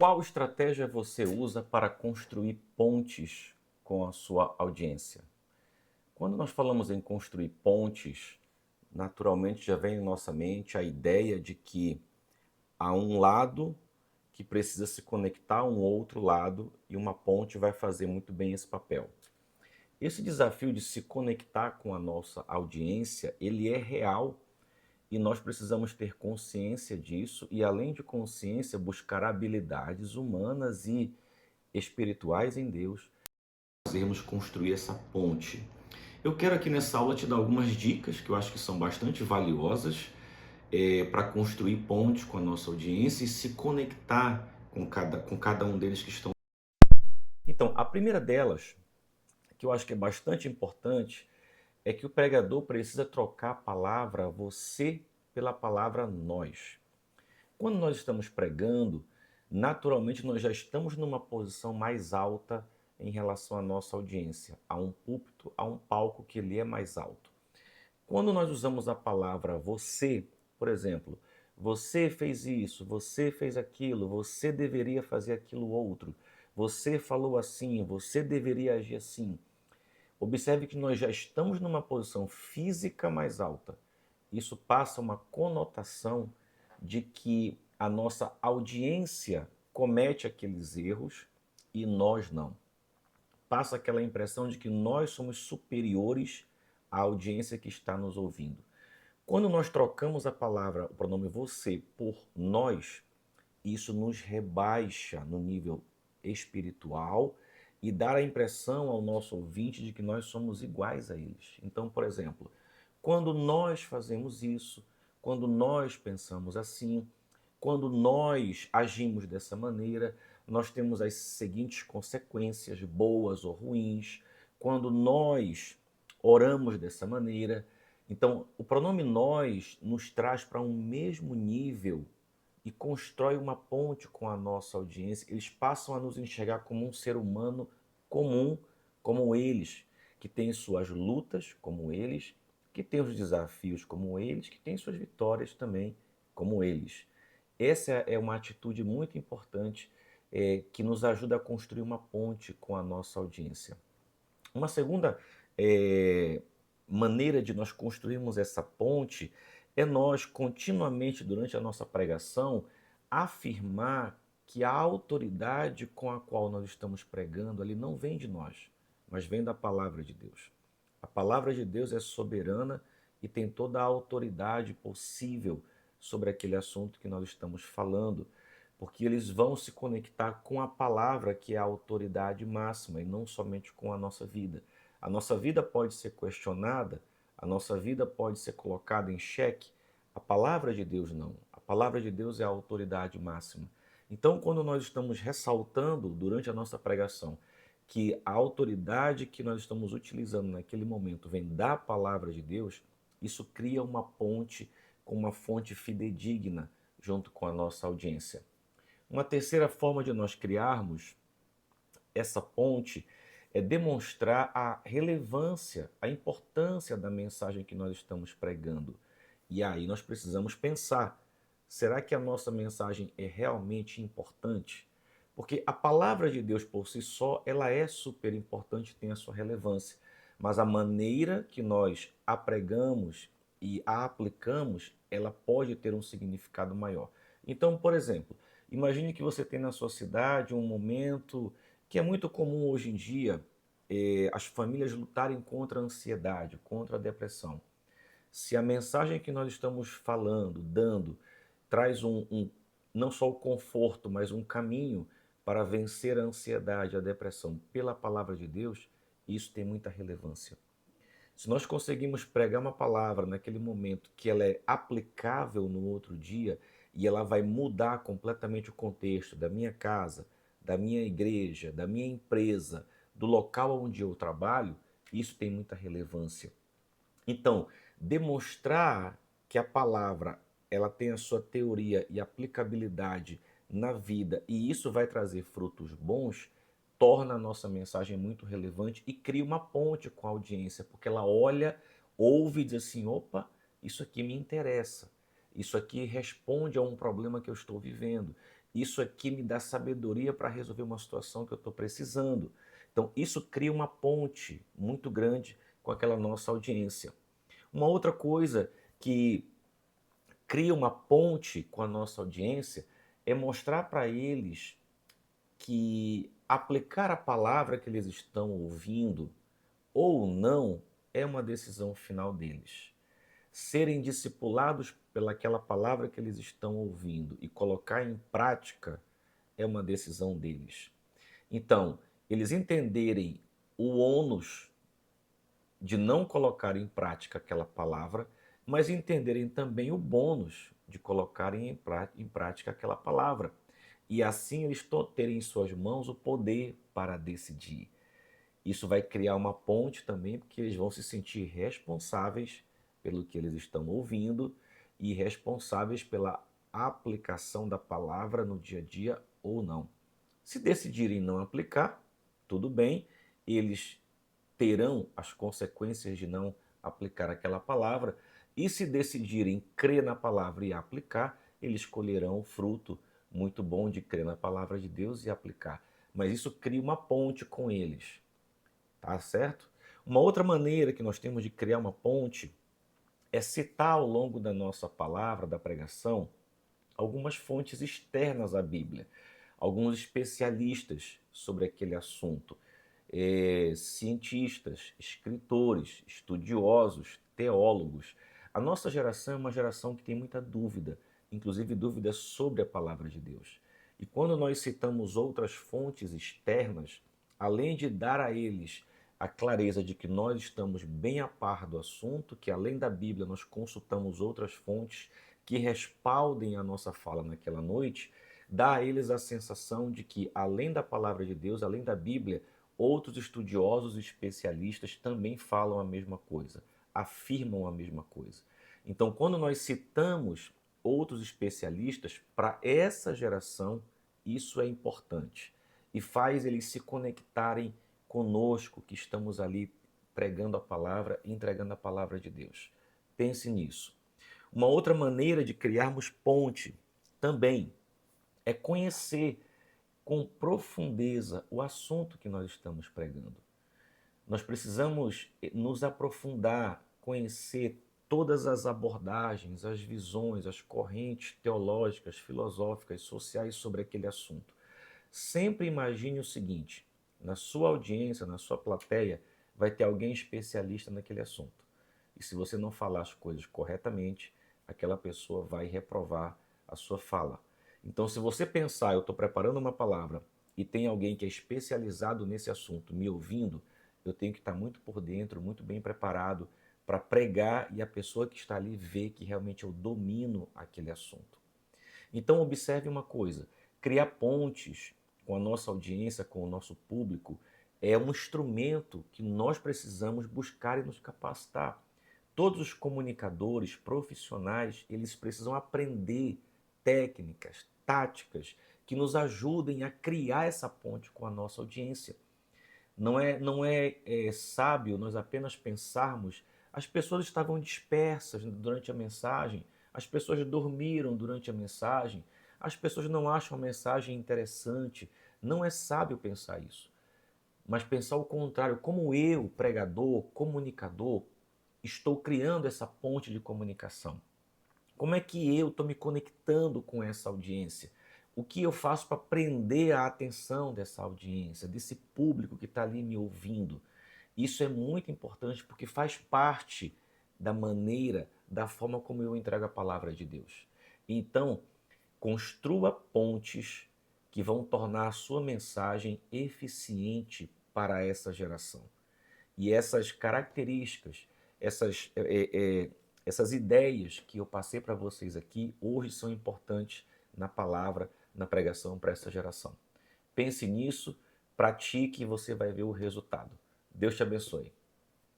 Qual estratégia você usa para construir pontes com a sua audiência? Quando nós falamos em construir pontes, naturalmente já vem em nossa mente a ideia de que há um lado que precisa se conectar a um outro lado e uma ponte vai fazer muito bem esse papel. Esse desafio de se conectar com a nossa audiência, ele é real e nós precisamos ter consciência disso e, além de consciência, buscar habilidades humanas e espirituais em Deus, fazermos construir essa ponte. Eu quero aqui nessa aula te dar algumas dicas que eu acho que são bastante valiosas para construir pontes com a nossa audiência e se conectar com cada um deles que estão. Então, a primeira delas, que eu acho que é bastante importante, é que o pregador precisa trocar a palavra você pela palavra nós. Quando nós estamos pregando, naturalmente nós já estamos numa posição mais alta em relação à nossa audiência, a um púlpito, a um palco que ele é mais alto. Quando nós usamos a palavra você, por exemplo, você fez isso, você fez aquilo, você deveria fazer aquilo outro, você falou assim, você deveria agir assim. Observe que nós já estamos numa posição física mais alta. Isso passa uma conotação de que a nossa audiência comete aqueles erros e nós não. Passa aquela impressão de que nós somos superiores à audiência que está nos ouvindo. Quando nós trocamos a palavra, o pronome você, por nós, isso nos rebaixa no nível espiritual e dá a impressão ao nosso ouvinte de que nós somos iguais a eles. Então, por exemplo, quando nós fazemos isso, quando nós pensamos assim, quando nós agimos dessa maneira, nós temos as seguintes consequências, boas ou ruins. Quando nós oramos dessa maneira, então o pronome nós nos traz para um mesmo nível e constrói uma ponte com a nossa audiência. Eles passam a nos enxergar como um ser humano comum, como eles, que tem suas lutas, como eles, que tem os desafios, como eles, que tem suas vitórias também, como eles. Essa é uma atitude muito importante que nos ajuda a construir uma ponte com a nossa audiência. Uma segunda eh, maneira de nós construirmos essa ponte é nós continuamente, durante a nossa pregação, afirmar que a autoridade com a qual nós estamos pregando ali não vem de nós, mas vem da palavra de Deus. A palavra de Deus é soberana e tem toda a autoridade possível sobre aquele assunto que nós estamos falando, porque eles vão se conectar com a palavra que é a autoridade máxima e não somente com a nossa vida. A nossa vida pode ser questionada, a nossa vida pode ser colocada em xeque, a palavra de Deus não. A palavra de Deus é a autoridade máxima. Então, quando nós estamos ressaltando durante a nossa pregação que a autoridade que nós estamos utilizando naquele momento vem da palavra de Deus, isso cria uma ponte com uma fonte fidedigna junto com a nossa audiência. Uma terceira forma de nós criarmos essa ponte é demonstrar a relevância, a importância da mensagem que nós estamos pregando. E aí nós precisamos pensar, será que a nossa mensagem é realmente importante? Porque a palavra de Deus por si só, ela é super importante, tem a sua relevância, mas a maneira que nós a pregamos e a aplicamos, ela pode ter um significado maior. Então, por exemplo, imagine que você tem na sua cidade um momento que é muito comum hoje em dia, as famílias lutarem contra a ansiedade, contra a depressão. Se a mensagem que nós estamos falando, dando, traz não só o conforto, mas um caminho para vencer a ansiedade, a depressão pela palavra de Deus, isso tem muita relevância. Se nós conseguimos pregar uma palavra naquele momento que ela é aplicável no outro dia e ela vai mudar completamente o contexto da minha casa, da minha igreja, da minha empresa, do local onde eu trabalho, isso tem muita relevância. Então, demonstrar que a palavra ela tem a sua teoria e aplicabilidade na vida e isso vai trazer frutos bons, torna a nossa mensagem muito relevante e cria uma ponte com a audiência, porque ela olha, ouve e diz assim, opa, isso aqui me interessa. Isso aqui responde a um problema que eu estou vivendo. Isso aqui me dá sabedoria para resolver uma situação que eu estou precisando. Então, isso cria uma ponte muito grande com aquela nossa audiência. Uma outra coisa que cria uma ponte com a nossa audiência é mostrar para eles que aplicar a palavra que eles estão ouvindo ou não é uma decisão final deles. Serem discipulados pelaquela palavra que eles estão ouvindo e colocar em prática é uma decisão deles. Então, eles entenderem o ônus de não colocar em prática aquela palavra, mas entenderem também o bônus de colocarem em prática aquela palavra. E assim eles terem em suas mãos o poder para decidir. Isso vai criar uma ponte também, porque eles vão se sentir responsáveis pelo que eles estão ouvindo e responsáveis pela aplicação da palavra no dia a dia ou não. Se decidirem não aplicar, tudo bem, eles terão as consequências de não aplicar aquela palavra, e se decidirem crer na palavra e aplicar, eles colherão o fruto muito bom de crer na palavra de Deus e aplicar. Mas isso cria uma ponte com eles, tá certo? Uma outra maneira que nós temos de criar uma ponte é citar ao longo da nossa palavra, da pregação, algumas fontes externas à Bíblia, alguns especialistas sobre aquele assunto, cientistas, escritores, estudiosos, teólogos. A nossa geração é uma geração que tem muita dúvida, inclusive dúvidas sobre a palavra de Deus. E quando nós citamos outras fontes externas, além de dar a eles a clareza de que nós estamos bem a par do assunto, que além da Bíblia nós consultamos outras fontes que respaldem a nossa fala naquela noite, dá a eles a sensação de que, além da palavra de Deus, além da Bíblia, outros estudiosos e especialistas também falam a mesma coisa, afirmam a mesma coisa. Então, quando nós citamos outros especialistas, para essa geração, isso é importante e faz eles se conectarem conosco, que estamos ali pregando a palavra e entregando a palavra de Deus. Pense nisso. Uma outra maneira de criarmos ponte também é conhecer com profundeza o assunto que nós estamos pregando. Nós precisamos nos aprofundar, conhecer todas as abordagens, as visões, as correntes teológicas, filosóficas, sociais sobre aquele assunto. Sempre imagine o seguinte: na sua audiência, na sua plateia, vai ter alguém especialista naquele assunto. E se você não falar as coisas corretamente, aquela pessoa vai reprovar a sua fala. Então, se você pensar, eu estou preparando uma palavra e tem alguém que é especializado nesse assunto me ouvindo, eu tenho que estar muito por dentro, muito bem preparado para pregar e a pessoa que está ali ver que realmente eu domino aquele assunto. Então, observe uma coisa: criar pontes com a nossa audiência, com o nosso público, é um instrumento que nós precisamos buscar e nos capacitar. Todos os comunicadores profissionais, eles precisam aprender técnicas, táticas que nos ajudem a criar essa ponte com a nossa audiência. Não é sábio nós apenas pensarmos as pessoas estavam dispersas durante a mensagem, as pessoas dormiram durante a mensagem, as pessoas não acham a mensagem interessante. Não é sábio pensar isso, mas pensar o contrário, como eu, pregador, comunicador, estou criando essa ponte de comunicação. Como é que eu estou me conectando com essa audiência? O que eu faço para prender a atenção dessa audiência, desse público que está ali me ouvindo? Isso é muito importante porque faz parte da maneira, da forma como eu entrego a palavra de Deus. Então, construa pontes que vão tornar a sua mensagem eficiente para essa geração. E essas características, essas ideias que eu passei para vocês aqui, hoje são importantes na palavra, na pregação para essa geração. Pense nisso, pratique e você vai ver o resultado. Deus te abençoe.